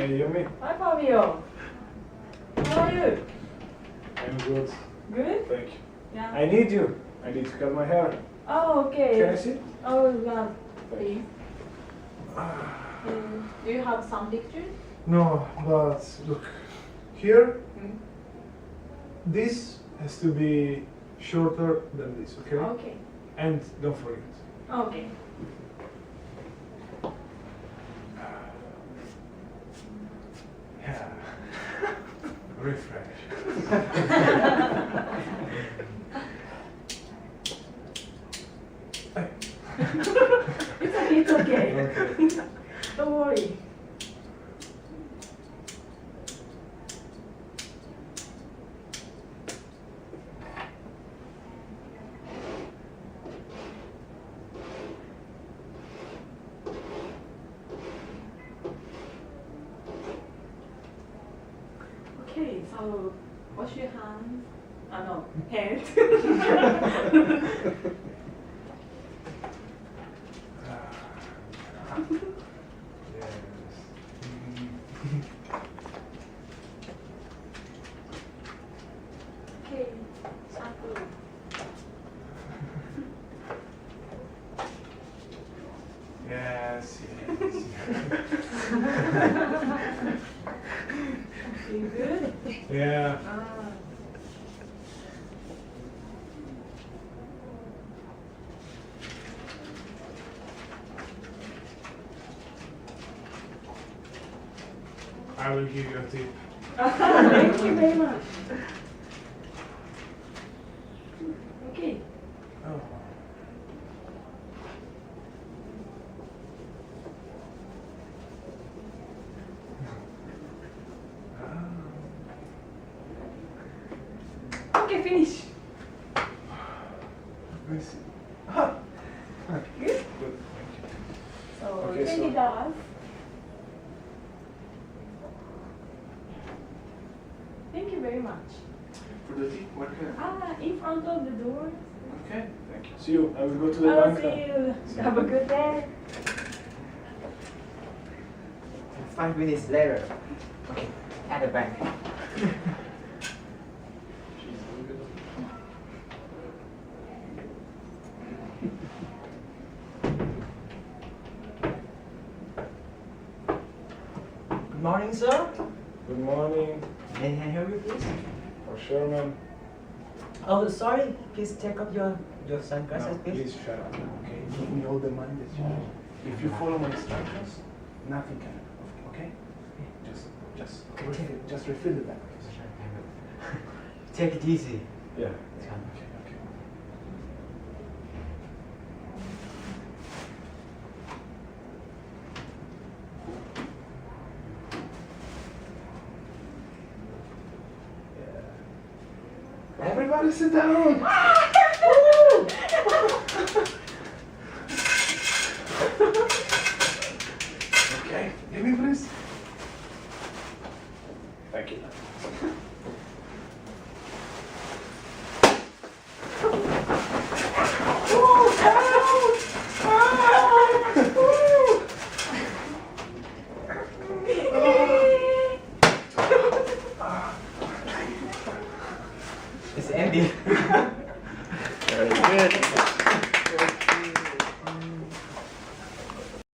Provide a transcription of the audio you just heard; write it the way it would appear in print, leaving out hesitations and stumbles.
Hey, Yumi. Hi, Fabio. How are you? I'm good. Good? Thank you. Yeah. I need you. I need to cut my hair. Oh, okay. Can I sit? Oh, well, please. Do you have some pictures? No, but look. Here, Mm. this has to be shorter than this, okay? Okay. And don't forget. Okay. Yeah. Refresh. Hey. It's okay. Okay. Don't worry. Okay, so wash your hands. No, hands. Yes. Okay, shampoo. Yes, yes. You good? Yeah. Ah. I will give you a tip. Thank you very much. Okay. Oh. Okay, finish. Let me see. Good? Good, thank you. So, Okay, so- $20. Thank you very much. For the tip, where can In front of the door. Okay, thank you. See you. I will go to the I will bank see now. you. Have a good day. 5 minutes later. Okay, at the bank. Good morning, sir. Good morning. May I help you, please? For sure, man. Oh, sorry. Please take off your sunglasses, No, please. please shut up. Okay, give me all the money that you have. If you follow my instructions, nothing can happen. Okay? Just refill the bank. Take it easy. Yeah. Yeah. Okay. Okay. Yeah. Everybody sit down. Okay, give me please. Thank you. It's Andy.